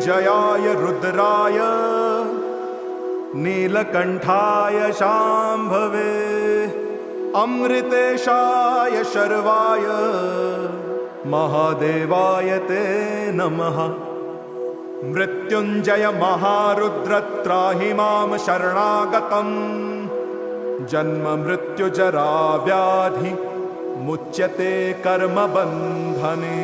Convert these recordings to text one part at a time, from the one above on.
मृत्युञ्जयाय रुद्राय नीलकण्ठाय शाम्भवे अमृतेशाय शर्वाय महादेवाय ते नमः। मृत्युञ्जय महारुद्र त्राहि मां शरणागतम् जन्म मृत्युजरा व्याधि मुच्यते कर्मबन्धने।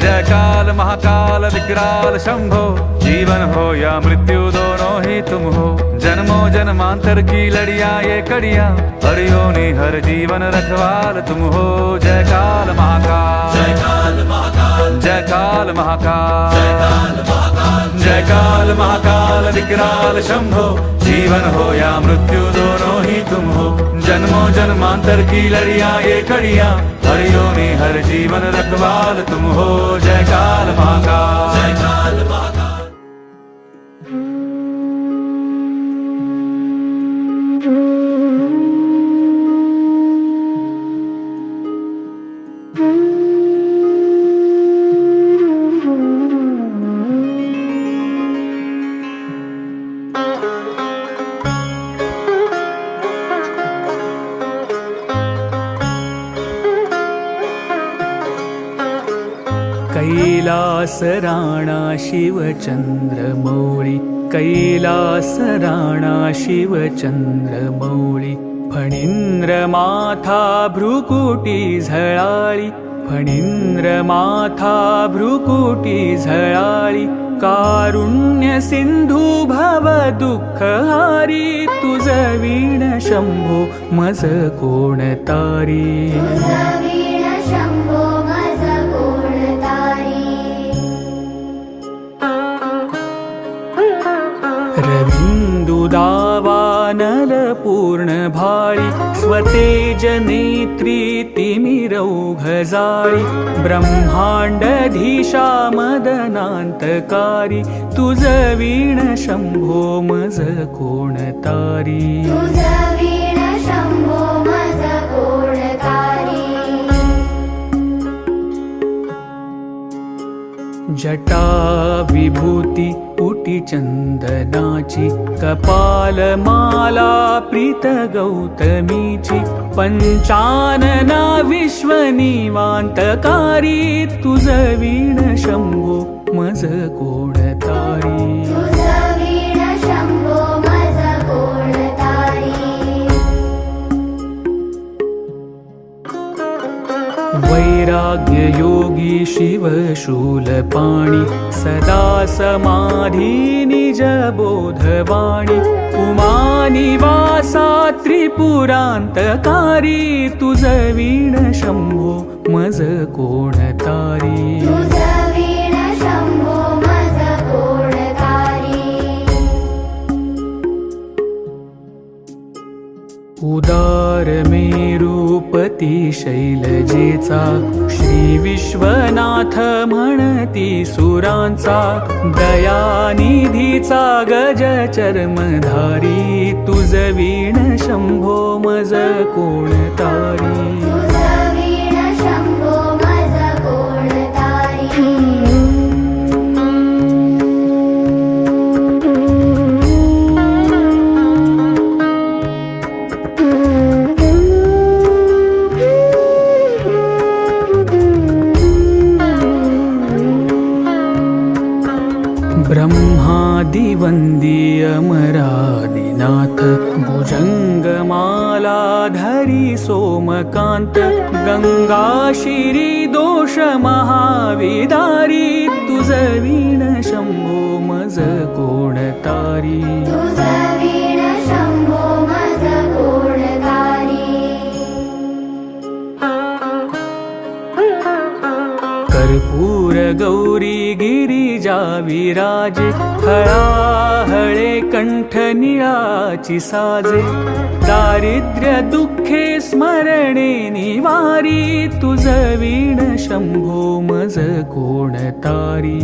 जय काल महाकाल विकराल शंभो, जीवन हो या मृत्यु दोनों ही तुम हो। जन्मों जन्मांतर की लड़ियां ये कड़ियां, हर योनि हर जीवन रखवाल तुम हो। जय काल महाकाल, जय काल महाकाल, जय काल महाकाल, जय काल महाकाल, जय काल महाकाल विकराल शंभो, जीवन हो या मृत्यु दोनों ही तुम हो। जन्मों जन्मांतर की लड़ियां ये कड़ियां, हर योनि हर जीवन रखवाल तुम हो। जय काल महाकाल, जय काल महाकाल। कैलास राणा शिवचंद्रमौळी, कैलास राणा शिवचंद्रमौळी। फणींद्र माथा भ्रुकुटी झळाळी, फणींद्र माथा भ्रुकुटी झळाळी। कारुण्य सिंधू भव दुःखहारी, तुझ वीण शंभो मज कोण तारी। रविन्दुदावानल पूर्ण भाळी, स्वतेज नेत्री तिमिरौघजाळी। ब्रह्मांडधीशा मदनांतकारी, तुझ वीण शंभो मज कोण तारी। जटा विभूती उटी चंदनाची, कपाल माला प्रीत गौतमीची। पंचानना विश्वनिवांतकारी, तुझ वीण शंभो मज कोण तारी। वैराग्य योगी शिव शूलपाणी, सदा समाधी निज बोधवाणी। उमानिवासा त्रिपुरांतकारी, तुझ वीण शंभो मज कोण तारी। उदार मेरूपती शैलजेचा, श्री विश्वनाथ म्हणती सुरांचा। दयानिधीचा गज चर्मधारी, तुझ वीण शंभो मज कोण तारी। ब्रह्मादिवंदी अमरादिनाथ, भुजंगमाला धरी सोमकांत। गंगा शिरी दोष महाविदारी, तुझ वीण शंभो मज कोण तारी। कर्पूर गौरी गिरिजा विराजे, हळाहळे कंठ निळाची साजे। दारिद्र्य दुःखे स्मरणे निवारी, तुझ वीण शंभो मज कोण तारी।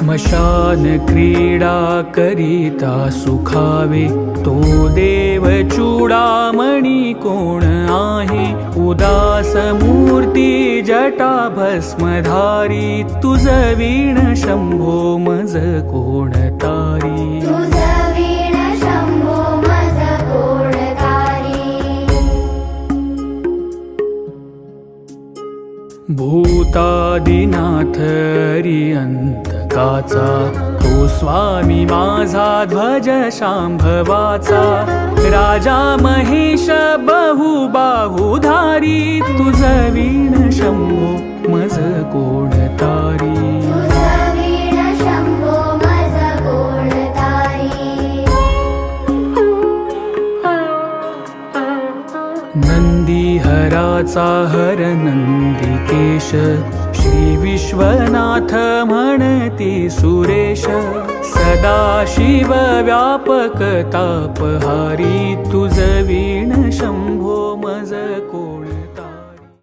स्मशान क्रीडा करिता सुखावे तो देव चूडामणी कोण आहे उदास मूर्ती जटा भस्मधारी तुझ वीण शंभो मज कोण तारी भूतादिनाथ अंतकाचा तो स्वामी माझा ध्वज शांभवाचा राजा महेश बहुबाहुधारी तुझ वीण शंभो मज कोण तारी नंदीहराचा हर नंदिकेश श्री विश्वनाथ म्हणती सुरेश सदा शिव व्यापक तापहारी तुझ वीण